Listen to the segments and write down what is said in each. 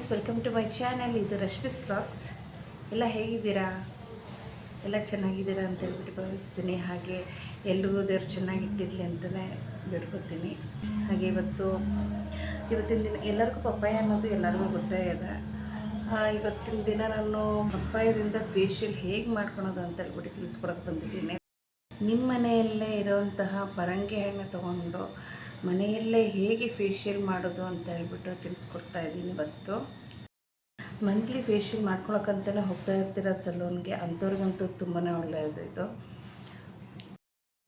Friends, welcome to my channel. ಇದು Rashmi's vlogs. ಎಲ್ಲ ಹೇಗಿದ್ದೀರಾ? ಎಲ್ಲ ಚೆನ್ನಾಗಿದ್ದೀರಾ ಅಂತ ಹೇಳ್ಬಿಟ್ಟು ಭಾವಿಸ್ತೀನಿ. ಹಾಗೆ ಎಲ್ರಿಗೂ ದೇವ್ರು ಚೆನ್ನಾಗಿಟ್ಟಿರಲಿ ಅಂತಲೇ ಬೇಡ್ಕೊತೀನಿ. ಹಾಗೆ ಇವತ್ತಿನ ದಿನ ಎಲ್ಲರಿಗೂ ಪಪ್ಪಾಯ ಅನ್ನೋದು ಎಲ್ಲರಿಗೂ ಗೊತ್ತೇ ಇದೆ. ಇವತ್ತಿನ ದಿನ ನಾನು ಪಪ್ಪಾಯದಿಂದ ಫೇಶಿಯಲ್ ಹೇಗೆ ಮಾಡ್ಕೊಳೋದು ಅಂತ ಹೇಳ್ಬಿಟ್ಟು ತಿಳಿಸ್ಕೊಡೋಕೆ ಬಂದಿದ್ದೀನಿ. ನಿಮ್ಮ ಮನೆಯಲ್ಲೇ ಇರೋವಂತಹ ಪರಂಗಿ ಹಣ್ಣು ತೊಗೊಂಡು ಮನೆಯಲ್ಲೇ ಹೇಗೆ ಫೇಶಿಯಲ್ ಮಾಡೋದು ಅಂತ ಹೇಳ್ಬಿಟ್ಟು ತಿಳಿಸ್ಕೊಡ್ತಾ ಇದ್ದೀನಿ. ಇವತ್ತು ಮಂತ್ಲಿ ಫೇಶಿಯಲ್ ಮಾಡ್ಕೊಳಕ್ಕಂತಲೇ ಹೋಗ್ತಾ ಇರ್ತೀರ ಸಲೂನ್ಗೆ, ಅಂಥವ್ರಿಗಂತೂ ತುಂಬಾ ಒಳ್ಳೆಯದು ಇದು.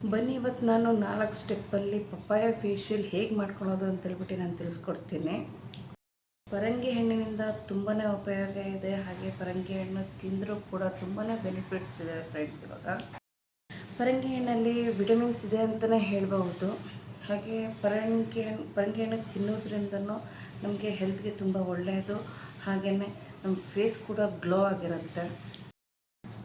ಬನ್ನಿ, ಇವತ್ತು ನಾನು 4 ಸ್ಟೆಪ್ಪಲ್ಲಿ ಪಪ್ಪಾಯ ಫೇಶಿಯಲ್ ಹೇಗೆ ಮಾಡ್ಕೊಳೋದು ಅಂತ ಹೇಳ್ಬಿಟ್ಟು ನಾನು ತಿಳಿಸ್ಕೊಡ್ತೀನಿ. ಪರಂಗಿ ಹಣ್ಣಿನಿಂದ ತುಂಬಾ ಉಪಯೋಗ ಇದೆ. ಹಾಗೆ ಪರಂಗಿ ಹಣ್ಣು ತಿಂದರೂ ಕೂಡ ತುಂಬಾ ಬೆನಿಫಿಟ್ಸ್ ಇದೆ ಫ್ರೆಂಡ್ಸ್. ಇವಾಗ ಪರಂಗಿ ಹಣ್ಣಲ್ಲಿ ವಿಟಮಿನ್ಸ್ ಇದೆ ಅಂತಲೇ ಹೇಳ್ಬಹುದು. ಹಾಗೆ ಪರಂಗಿ ಹಣ್ಣು ತಿನ್ನೋದ್ರಿಂದನೂ ನಮಗೆ ಹೆಲ್ತ್ಗೆ ತುಂಬ ಒಳ್ಳೆಯದು. ಹಾಗೆಯೇ ನಮ್ಮ ಫೇಸ್ ಕೂಡ ಗ್ಲೋ ಆಗಿರುತ್ತೆ.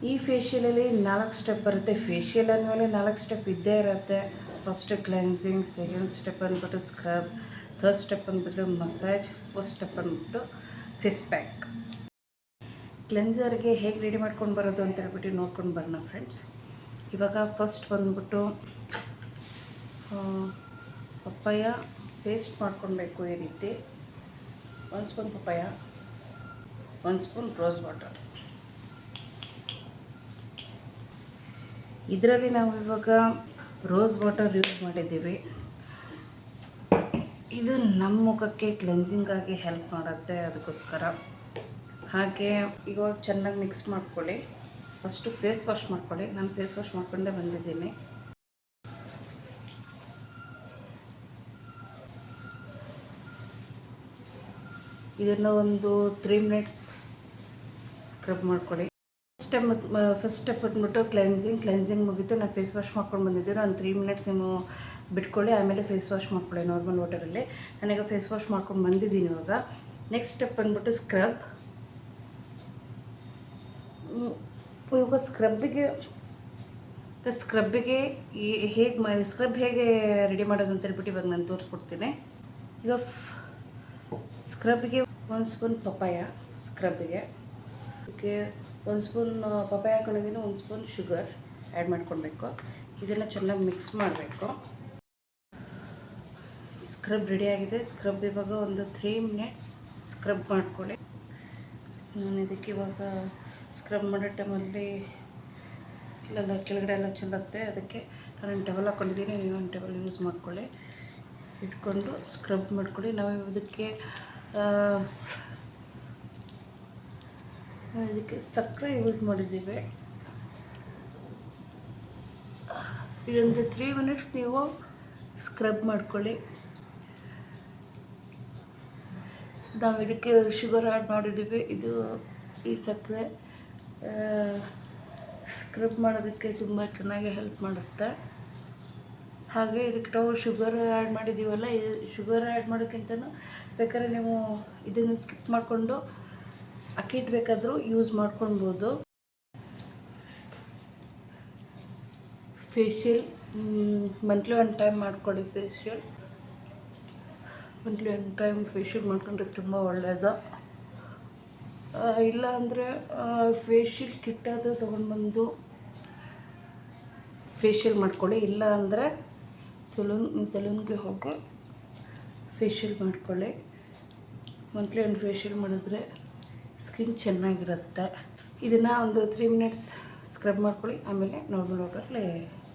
ಈ ಫೇಶಿಯಲಲ್ಲಿ 4 ಸ್ಟೆಪ್ ಬರುತ್ತೆ. ಫೇಶಿಯಲ್ ಅಂದಮೇಲೆ 4 ಸ್ಟೆಪ್ ಇದ್ದೇ ಇರುತ್ತೆ. ಫಸ್ಟ್ ಕ್ಲೆನ್ಸಿಂಗ್, ಸೆಕೆಂಡ್ ಸ್ಟೆಪ್ ಅಂದ್ಬಿಟ್ಟು ಸ್ಕ್ರಬ್, ಥರ್ಡ್ ಸ್ಟೆಪ್ ಅಂದ್ಬಿಟ್ಟು ಮಸಾಜ್, ಫೋರ್ತ್ ಸ್ಟೆಪ್ ಅಂದ್ಬಿಟ್ಟು ಫೇಸ್ ಪ್ಯಾಕ್. ಕ್ಲೆನ್ಸರ್ಗೆ ಹೇಗೆ ರೆಡಿ ಮಾಡ್ಕೊಂಡು ಬರೋದು ಅಂತ ಹೇಳ್ಬಿಟ್ಟು ನೋಡ್ಕೊಂಡು ಬರೋಣ ಫ್ರೆಂಡ್ಸ್. ಇವಾಗ ಫಸ್ಟ್ ಬಂದ್ಬಿಟ್ಟು ಪಪ್ಪಾಯ ಪೇಸ್ಟ್ ಮಾಡ್ಕೊಳ್ಬೇಕು. ಈ ರೀತಿ 1 spoon papaya, 1 spoon rose water. ಇದರಲ್ಲಿ ನಾವು ಇವಾಗ ರೋಸ್ ವಾಟರ್ ಯೂಸ್ ಮಾಡಿದ್ದೀವಿ. ಇದು ನಮ್ಮ ಮುಖಕ್ಕೆ ಕ್ಲೆನ್ಸಿಂಗ್ ಆಗಿ ಹೆಲ್ಪ್ ಮಾಡುತ್ತೆ, ಅದಕ್ಕೋಸ್ಕರ. ಹಾಗೆ ಇವಾಗ ಚೆನ್ನಾಗಿ ಮಿಕ್ಸ್ ಮಾಡ್ಕೊಳ್ಳಿ. ಫಸ್ಟು ಫೇಸ್ ವಾಶ್ ಮಾಡ್ಕೊಳ್ಳಿ. ನಾನು ಫೇಸ್ ವಾಶ್ ಮಾಡ್ಕೊಂಡೇ ಬಂದಿದ್ದೀನಿ. ಇದನ್ನು ಒಂದು 3 ಮಿನಿಟ್ಸ್ ಸ್ಕ್ರಬ್ ಮಾಡ್ಕೊಳ್ಳಿ. ಫಸ್ಟ್ ಸ್ಟೆಪ್ ಬಂದ್ಬಿಟ್ಟು ಕ್ಲೆನ್ಸಿಂಗ್ ಮುಗಿತು. ನಾನು ಫೇಸ್ ವಾಶ್ ಮಾಡ್ಕೊಂಡು ಬಂದಿದ್ದೀನಿ. ಒಂದು 3 ಮಿನಿಟ್ಸ್ ನೀವು ಬಿಟ್ಕೊಳ್ಳಿ, ಆಮೇಲೆ ಫೇಸ್ ವಾಶ್ ಮಾಡ್ಕೊಳ್ಳಿ ನಾರ್ಮಲ್ ವಾಟರಲ್ಲಿ. ನಾನೀಗ ಫೇಸ್ ವಾಶ್ ಮಾಡ್ಕೊಂಡು ಬಂದಿದ್ದೀನಿ. ಇವಾಗ ನೆಕ್ಸ್ಟ್ ಸ್ಟೆಪ್ ಬಂದ್ಬಿಟ್ಟು ಸ್ಕ್ರಬ್. ಇವಾಗ ಸ್ಕ್ರಬ್ಬಿಗೆ ಹೇಗೆ ರೆಡಿ ಮಾಡೋದು ಅಂತ ಹೇಳ್ಬಿಟ್ಟು ಇವಾಗ ನಾನು ತೋರಿಸ್ಕೊಡ್ತೀನಿ. ಈಗ ಸ್ಕ್ರಬ್ಬಿಗೆ 1 ಸ್ಪೂನ್ ಪಪ್ಪಾಯ, ಸ್ಕ್ರಬ್ಬಿಗೆ ಅದಕ್ಕೆ 1 ಸ್ಪೂನ್ ಪಪ್ಪಾಯ ಹಾಕೊಂಡಿದ್ದೀನಿ. 1 ಸ್ಪೂನ್ ಶುಗರ್ ಆ್ಯಡ್ ಮಾಡ್ಕೊಳ್ಬೇಕು. ಇದನ್ನು ಚೆನ್ನಾಗಿ ಮಿಕ್ಸ್ ಮಾಡಬೇಕು. ಸ್ಕ್ರಬ್ ರೆಡಿಯಾಗಿದೆ. ಸ್ಕ್ರಬ್ ಇವಾಗ ಒಂದು 3 ಮಿನಿಟ್ಸ್ ಸ್ಕ್ರಬ್ ಮಾಡ್ಕೊಳ್ಳಿ. ನಾನು ಇದಕ್ಕೆ ಇವಾಗ ಸ್ಕ್ರಬ್ ಮಾಡೋ ಟೈಮಲ್ಲಿ ಇಲ್ಲೆಲ್ಲ ಕೆಳಗಡೆ ಎಲ್ಲ ಚೆಲ್ಲುತ್ತೆ, ಅದಕ್ಕೆ ನಾನು ಟವೆಲ್ ಹಾಕ್ಕೊಂಡಿದ್ದೀನಿ. ನೀವು ಒಂದು ಟವೆಲ್ ಯೂಸ್ ಮಾಡ್ಕೊಳ್ಳಿ, ಇಟ್ಕೊಂಡು ಸ್ಕ್ರಬ್ ಮಾಡ್ಕೊಳ್ಳಿ. ನಾವು ಇದಕ್ಕೆ ಸಕ್ಕರೆ ಯೂಸ್ ಮಾಡಿದ್ದೀವಿ. ಇದೊಂದು 3 ಮಿನಿಟ್ಸ್ ನೀವು ಸ್ಕ್ರಬ್ ಮಾಡ್ಕೊಳ್ಳಿ. ನಾವು ಇದಕ್ಕೆ ಶುಗರ್ ಆ್ಯಡ್ ಮಾಡಿದ್ದೀವಿ. ಈ ಸಕ್ಕರೆ ಸ್ಕ್ರಬ್ ಮಾಡೋದಕ್ಕೆ ತುಂಬ ಚೆನ್ನಾಗಿ ಹೆಲ್ಪ್ ಮಾಡುತ್ತೆ. ಹಾಗೆ ಇದಕ್ಕೆ ನಾವು ಶುಗರ್ ಆ್ಯಡ್ ಮಾಡಿದ್ದೀವಲ್ಲ, ಶುಗರ್ ಆ್ಯಡ್ ಮಾಡೋಕ್ಕಿಂತನೂ ಬೇಕಾದ್ರೆ ನೀವು ಇದನ್ನು ಸ್ಕಿಪ್ ಮಾಡಿಕೊಂಡು ಅಕ್ಕಿಟ್ಟು ಬೇಕಾದರೂ ಯೂಸ್ ಮಾಡ್ಕೊಳ್ಬೋದು. ಫೇಶಿಯಲ್ ಮಂತ್ಲಿ 1 ಟೈಮ್ ಮಾಡ್ಕೊಳ್ಳಿ. ಮಂತ್ಲಿ 1 ಟೈಮ್ ಫೇಶಿಯಲ್ ಮಾಡ್ಕೊಂಡ್ರೆ ತುಂಬ ಒಳ್ಳೆಯದು. ಇಲ್ಲ ಅಂದರೆ ಫೇಶಿಯಲ್ ಕಿಟ್ ಅದು ತೊಗೊಂಡ್ಬಂದು ಫೇಶಿಯಲ್ ಮಾಡ್ಕೊಳ್ಳಿ. ಇಲ್ಲ ಅಂದರೆ ಸಲೂನ್ಗೆ ಹೋಗಿ ಫೇಶಿಯಲ್ ಮಾಡ್ಕೊಳ್ಳಿ. ಮಂತ್ಲಿ 1 ಫೇಶಿಯಲ್ ಮಾಡಿದ್ರೆ ಸ್ಕಿನ್ ಚೆನ್ನಾಗಿರುತ್ತೆ. ಇದನ್ನು ಒಂದು 3 ಮಿನಿಟ್ಸ್ ಸ್ಕ್ರಬ್ ಮಾಡ್ಕೊಳ್ಳಿ, ಆಮೇಲೆ ನಾರ್ಮಲ್ ವಾಟರ್ಲಿ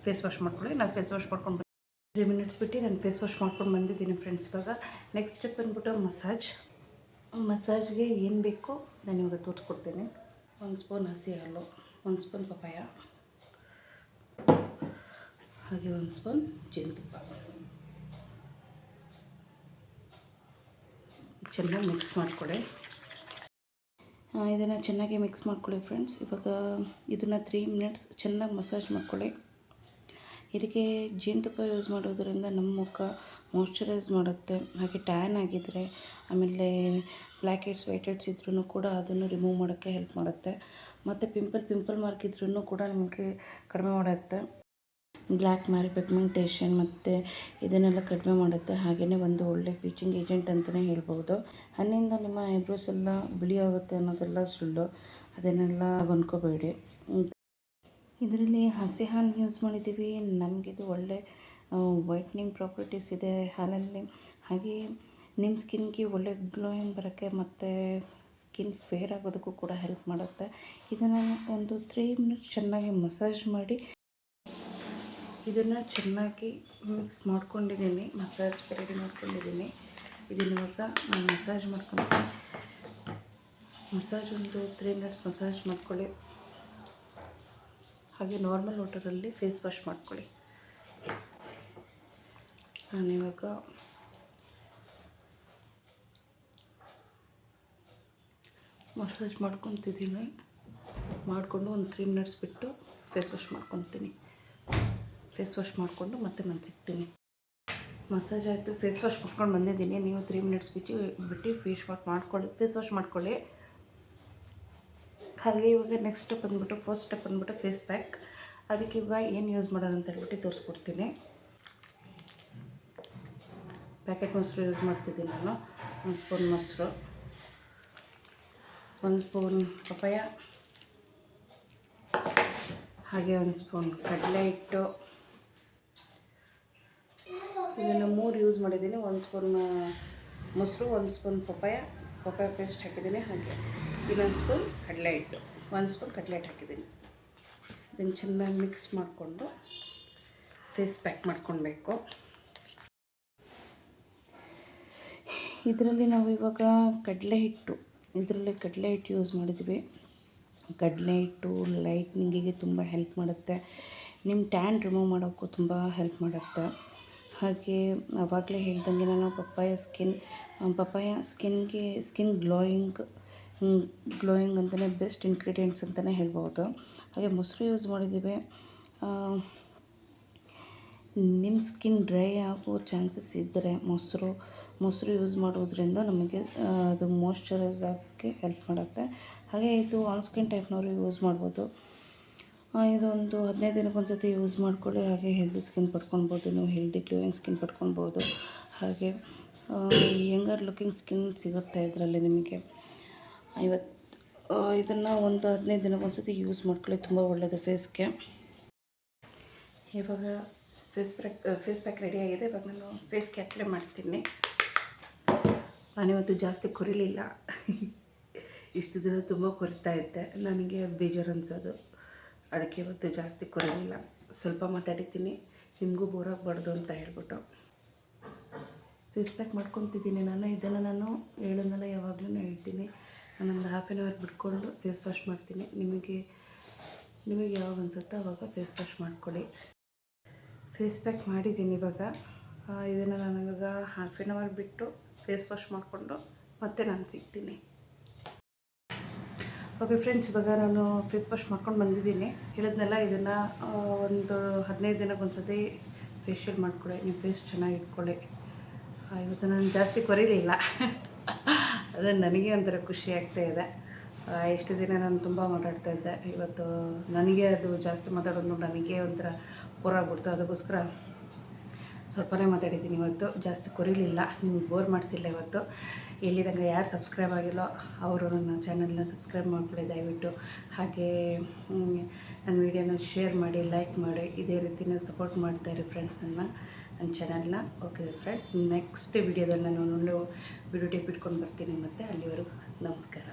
ಫೇಸ್ ವಾಶ್ ಮಾಡ್ಕೊಳ್ಳಿ. ನಾನು ಫೇಸ್ ವಾಶ್ ಮಾಡ್ಕೊಂಡು 3 ಮಿನಿಟ್ಸ್ ಬಿಟ್ಟು ನಾನು ಫೇಸ್ ವಾಶ್ ಮಾಡ್ಕೊಂಡು ಬಂದಿದ್ದೀನಿ ಫ್ರೆಂಡ್ಸ್. ಇವಾಗ ನೆಕ್ಸ್ಟ್ ಸ್ಟೆಪ್ ಬಂದ್ಬಿಟ್ಟು ಮಸಾಜ್ಗೆ ಏನು ಬೇಕೋ ನಾನು ಇವಾಗ ತೋರಿಸ್ಕೊಡ್ತೀನಿ. 1 ಸ್ಪೂನ್ ಹಸಿ ಹಾಲು, 1 ಸ್ಪೂನ್ ಪಪ್ಪಾಯ, ಹಾಗೆ 1 ಸ್ಪೂನ್ ಜೇನುತುಪ್ಪ. ಚೆನ್ನಾಗಿ ಮಿಕ್ಸ್ ಮಾಡ್ಕೊಳ್ಳಿ. ಇದನ್ನು ಚೆನ್ನಾಗಿ ಮಿಕ್ಸ್ ಮಾಡ್ಕೊಳ್ಳಿ ಫ್ರೆಂಡ್ಸ್. ಇವಾಗ ಇದನ್ನು 3 ಮಿನಿಟ್ಸ್ ಚೆನ್ನಾಗಿ ಮಸಾಜ್ ಮಾಡ್ಕೊಳ್ಳಿ. ಇದಕ್ಕೆ ಜೇನುತುಪ್ಪ ಯೂಸ್ ಮಾಡೋದ್ರಿಂದ ನಮ್ಮ ಮುಖ ಮಾಯ್ಶ್ಚರೈಸ್ ಮಾಡುತ್ತೆ. ಹಾಗೆ ಟ್ಯಾನ್ ಆಗಿದ್ದರೆ, ಆಮೇಲೆ ಬ್ಲ್ಯಾಕ್ ಹೆಡ್ಸ್, ವೈಟ್ ಹೆಡ್ಸ್ ಇದ್ರೂ ಕೂಡ ಅದನ್ನು ರಿಮೂವ್ ಮಾಡೋಕ್ಕೆ ಹೆಲ್ಪ್ ಮಾಡುತ್ತೆ. ಮತ್ತು ಪಿಂಪಲ್ ಮಾರ್ಕ್ ಇದ್ರೂ ಕೂಡ ನಮಗೆ ಕಡಿಮೆ ಮಾಡುತ್ತೆ. ಬ್ಲ್ಯಾಕ್ ಮ್ಯಾರಿ ಪಿಗ್ಮೆಂಟೇಷನ್ ಮತ್ತು ಇದನ್ನೆಲ್ಲ ಕಡಿಮೆ ಮಾಡುತ್ತೆ. ಹಾಗೆಯೇ ಒಂದು ಒಳ್ಳೆ ಬ್ಲೀಚಿಂಗ್ ಏಜೆಂಟ್ ಅಂತಲೇ ಹೇಳ್ಬೋದು. ಹಣ್ಣಿಂದ ನಿಮ್ಮ ಐಬ್ರೋಸ್ ಎಲ್ಲ ಬಿಳಿ ಆಗುತ್ತೆ ಅನ್ನೋದೆಲ್ಲ ಸುಳ್ಳು, ಅದನ್ನೆಲ್ಲ ಅಂದ್ಕೋಬೇಡಿ. ಇದರಲ್ಲಿ ಹಸಿ ಹಾಲು ಯೂಸ್ ಮಾಡಿದ್ದೀವಿ. ನಮಗಿದು ಒಳ್ಳೆ ವೈಟ್ನಿಂಗ್ ಪ್ರಾಪರ್ಟೀಸ್ ಇದೆ ಹಾಲಲ್ಲಿ. ಹಾಗೆ ನಿಮ್ಮ ಸ್ಕಿನ್ಗೆ ಒಳ್ಳೆ ಗ್ಲೋಯಿಂಗ್ ಬರೋಕ್ಕೆ ಮತ್ತು ಸ್ಕಿನ್ ಫೇರ್ ಆಗೋದಕ್ಕೂ ಕೂಡ ಹೆಲ್ಪ್ ಮಾಡುತ್ತೆ. ಇದನ್ನು ಒಂದು 3 ಮಿನಿಟ್ಸ್ ಚೆನ್ನಾಗಿ ಮಸಾಜ್ ಮಾಡಿ, ಇದನ್ನು ಚೆನ್ನಾಗಿ ಮಿಕ್ಸ್ ಮಾಡ್ಕೊಂಡಿದ್ದೀನಿ, ಮಸಾಜ್ಗೆ ರೆಡಿ ಮಾಡ್ಕೊಂಡಿದ್ದೀನಿ. ಇದನ್ನ ಇವಾಗ ನಾನು ಮಸಾಜ್ ಮಾಡ್ಕೊತೀನಿ. ಮಸಾಜ್ ಒಂದು 3 ಮಿನಿಟ್ಸ್ ಮಸಾಜ್ ಮಾಡ್ಕೊಳ್ಳಿ. ಹಾಗೆ ನಾರ್ಮಲ್ ವಾಟರಲ್ಲಿ ಫೇಸ್ ವಾಶ್ ಮಾಡ್ಕೊಳ್ಳಿ. ನಾನಿವಾಗ ಮಸಾಜ್ ಮಾಡ್ಕೊತಿದ್ದೀನಿ. ಮಾಡಿಕೊಂಡು ಒಂದು 3 ಮಿನಿಟ್ಸ್ ಬಿಟ್ಟು ಫೇಸ್ ವಾಶ್ ಮಾಡ್ಕೊತೀನಿ. ಫೇಸ್ ವಾಶ್ ಮಾಡಿಕೊಂಡು ಮತ್ತೆ ನಾನು ಸಿಗ್ತೀನಿ. ಮಸಾಜ್ ಆಯಿತು, ಫೇಸ್ ವಾಶ್ ಮಾಡ್ಕೊಂಡು ಬಂದಿದ್ದೀನಿ. ನೀವು 3 ಮಿನಿಟ್ಸ್ ಬಿಟ್ಟು ಫೇಸ್ ವಾಶ್ ಮಾಡ್ಕೊಳ್ಳಿ. ಹಾಗೆ ಇವಾಗ ನೆಕ್ಸ್ಟ್ ಸ್ಟೆಪ್ ಬಂದುಬಿಟ್ಟು, ಫಸ್ಟ್ ಸ್ಟೆಪ್ ಬಂದುಬಿಟ್ಟು ಫೇಸ್ ಪ್ಯಾಕ್. ಅದಕ್ಕೆ ಇವಾಗ ಏನು ಯೂಸ್ ಮಾಡೋದು ಅಂತ ಹೇಳ್ಬಿಟ್ಟು ತೋರಿಸ್ಕೊಡ್ತೀನಿ. ಪ್ಯಾಕೆಟ್ ಮೊಸರು ಯೂಸ್ ಮಾಡ್ತಿದ್ದೀನಿ ನಾನು. 1 ಸ್ಪೂನ್ ಮೊಸರು, 1 ಸ್ಪೂನ್ ಪಪಾಯ, ಹಾಗೆ 1 ಸ್ಪೂನ್ ಕಡಲೆ ಹಿಟ್ಟು. ಇದನ್ನು 3 ಯೂಸ್ ಮಾಡಿದ್ದೀನಿ. 1 ಸ್ಪೂನ್ ಮೊಸರು, 1 ಸ್ಪೂನ್ ಪಪಾಯ ಪೇಸ್ಟ್ ಹಾಕಿದ್ದೀನಿ. ಹಾಗೆ ಇನ್ನೊಂದು ಸ್ಪೂನ್ ಕಡಲೆ ಹಿಟ್ಟು, 1 ಸ್ಪೂನ್ ಕಡಲೆ ಹಿಟ್ಟು ಹಾಕಿದ್ದೀನಿ. ಇದನ್ನು ಚೆನ್ನಾಗಿ ಮಿಕ್ಸ್ ಮಾಡಿಕೊಂಡು ಫೇಸ್ ಪ್ಯಾಕ್ ಮಾಡ್ಕೊಳ್ಬೇಕು. ಇದರಲ್ಲಿ ನಾವು ಇವಾಗ ಕಡಲೆ ಹಿಟ್ಟು ಯೂಸ್ ಮಾಡಿದ್ವಿ. ಕಡಲೆ ಹಿಟ್ಟು ಲೈಟ್ನಿಂಗಿಗೆ ತುಂಬ ಹೆಲ್ಪ್ ಮಾಡುತ್ತೆ. ನಿಮ್ಮ ಟ್ಯಾನ್ ರಿಮೂವ್ ಮಾಡೋಕ್ಕೂ ತುಂಬ ಹೆಲ್ಪ್ ಮಾಡುತ್ತೆ. ಹಾಗೆ ಆವಾಗಲೇ ಹೇಳ್ದಂಗೆ ನಾನು ಪಪ್ಪಾಯ ಸ್ಕಿನ್ ಗ್ಲೋಯಿಂಗ್ ಅಂತಲೇ ಬೆಸ್ಟ್ ಇಂಗ್ರೀಡಿಯೆಂಟ್ಸ್ ಅಂತಲೇ ಹೇಳ್ಬೋದು. ಹಾಗೆ ಮೊಸರು ಯೂಸ್ ಮಾಡಿದ್ದೀವಿ. ನಿಮ್ಮ ಸ್ಕಿನ್ ಡ್ರೈ ಆಗೋ ಚಾನ್ಸಸ್ ಇದ್ದರೆ ಮೊಸರು ಯೂಸ್ ಮಾಡೋದ್ರಿಂದ ನಮಗೆ ಅದು ಮಾಯ್ಶ್ಚರೈಸ್ ಆಗೋಕ್ಕೆ ಹೆಲ್ಪ್ ಮಾಡುತ್ತೆ. ಹಾಗೆ ಇದು ಆನ್ ಸ್ಕಿನ್ ಟೈಪ್ನವರು ಯೂಸ್ ಮಾಡ್ಬೋದು. ಇದೊಂದು 15 ದಿನಕ್ಕೊಂದು ಸತಿ ಯೂಸ್ ಮಾಡ್ಕೊಳ್ಳಿ. ಹಾಗೆ ಹೆಲ್ದಿ ಸ್ಕಿನ್ ಪಡ್ಕೊಳ್ಬೋದು, ನೀವು ಹೆಲ್ದಿ ಗ್ಲೋಯಿಂಗ್ ಸ್ಕಿನ್ ಪಡ್ಕೊಳ್ಬೋದು. ಹಾಗೆ ಯಂಗರ್ ಲುಕಿಂಗ್ ಸ್ಕಿನ್ ಸಿಗುತ್ತೆ ಇದರಲ್ಲಿ ನಿಮಗೆ. ಇದನ್ನು ಒಂದು 15 ದಿನಕ್ಕೊಂದು ಸತಿ ಯೂಸ್ ಮಾಡ್ಕೊಳ್ಳಿ, ತುಂಬ ಒಳ್ಳೆಯದು ಫೇಸ್ಗೆ. ಇವಾಗ ಫೇಸ್ ಪ್ಯಾಕ್ ರೆಡಿ ಆಗಿದೆ. ಇವಾಗ ನಾನು ಫೇಸ್ಗೆ ಅಪ್ಲೈ ಮಾಡ್ತೀನಿ. ನಾನಿವತ್ತು ಜಾಸ್ತಿ ಕೊರಿಲಿಲ್ಲ. ಇಷ್ಟು ದಿನ ತುಂಬ ಕೊರಿತಾ ಇದ್ದೆ, ನನಗೆ ಬೇಜಾರು ಅನಿಸೋದು. ಅದಕ್ಕೆ ಇವತ್ತು ಜಾಸ್ತಿ ಕೊರಿಲಿಲ್ಲ, ಸ್ವಲ್ಪ ಮಾತಾಡಿದ್ದೀನಿ, ನಿಮಗೂ ಬೋರ್ ಆಗಬಾರ್ದು ಅಂತ ಹೇಳ್ಬಿಟ್ಟು. ಫೇಸ್ ಪ್ಯಾಕ್ ಮಾಡ್ಕೊತಿದ್ದೀನಿ ನಾನು. ಇದನ್ನು ನಾನು ಹೇಳೋದನ್ನೆಲ್ಲ ಯಾವಾಗಲೂ ಹೇಳ್ತೀನಿ. ನಾನೊಂದು 1/2 hour ಬಿಟ್ಕೊಂಡು ಫೇಸ್ ವಾಶ್ ಮಾಡ್ತೀನಿ. ನಿಮಗೆ ಯಾವಾಗ ಅನಿಸುತ್ತೋ ಆವಾಗ ಫೇಸ್ ವಾಶ್ ಮಾಡ್ಕೊಳ್ಳಿ. ಫೇಸ್ ಪ್ಯಾಕ್ ಮಾಡಿದ್ದೀನಿ ಇವಾಗ. ಇದನ್ನು ನಾನು ಇವಾಗ 1/2 hour ಬಿಟ್ಟು ಫೇಸ್ ವಾಶ್ ಮಾಡಿಕೊಂಡು ಮತ್ತೆ ನಾನು ಸಿಗ್ತೀನಿ. ಓಕೆ ಫ್ರೆಂಡ್ಸ್, ಇವಾಗ ನಾನು ಫೇಸ್ ವಾಶ್ ಮಾಡ್ಕೊಂಡು ಬಂದಿದ್ದೀನಿ. ಹೇಳಿದ್ನೆಲ್ಲ, ಇದನ್ನು ಒಂದು 15 ದಿನಕ್ಕೊಂದು ಸತಿ ಫೇಶಿಯಲ್ ಮಾಡ್ಕೊಳ್ಳಿ. ನಿಮ್ಮ ಫೇಸ್ ಚೆನ್ನಾಗಿ ಇಟ್ಕೊಳ್ಳಿ. ಇವತ್ತು ನಾನು ಜಾಸ್ತಿ ಕೊರಿಲಿಲ್ಲ, ಅದು ನನಗೆ ಒಂಥರ ಖುಷಿ ಆಗ್ತಾಯಿದೆ. ಇಷ್ಟು ದಿನ ನಾನು ತುಂಬ ಮಾತಾಡ್ತಾಯಿದ್ದೆ. ಇವತ್ತು ನನಗೆ ಅದು ಜಾಸ್ತಿ ಮಾತಾಡೋದು ನನಗೆ ಒಂಥರ ಬೋರಾಗ್ಬಿಡ್ತು. ಅದಕ್ಕೋಸ್ಕರ ಸ್ವಲ್ಪನೇ ಮಾತಾಡಿದ್ದೀನಿ ಇವತ್ತು, ಜಾಸ್ತಿ ಕೊರಿಲಿಲ್ಲ. ನಿಮಗೆ ಬೋರ್ ಮಾಡಿಸಿಲ್ಲ ಇವತ್ತು. ಇಲ್ಲಿ ತನಕ ಯಾರು ಸಬ್ಸ್ಕ್ರೈಬ್ ಆಗಿಲ್ಲೋ ಅವರು ನನ್ನ ಚಾನಲ್ನ ಸಬ್ಸ್ಕ್ರೈಬ್ ಮಾಡ್ಕೊಳ್ಳಿ ದಯವಿಟ್ಟು. ಹಾಗೆ ನನ್ನ ವೀಡಿಯೋನ ಶೇರ್ ಮಾಡಿ, ಲೈಕ್ ಮಾಡಿ, ಇದೇ ರೀತಿನ ಸಪೋರ್ಟ್ ಮಾಡ್ತಾಯಿರಿ ಫ್ರೆಂಡ್ಸ್ ನನ್ನ ಚಾನಲ್ನ. ಓಕೆ ಫ್ರೆಂಡ್ಸ್, ನೆಕ್ಸ್ಟ್ ವಿಡಿಯೋದಲ್ಲಿ ನಾನು ಒಳ್ಳೆ ವಿಡಿಯೋ ಟಿಪ್ ಇಟ್ಕೊಂಡು ಬರ್ತೀನಿ. ಮತ್ತು ಅಲ್ಲಿವರೆಗೂ ನಮಸ್ಕಾರ.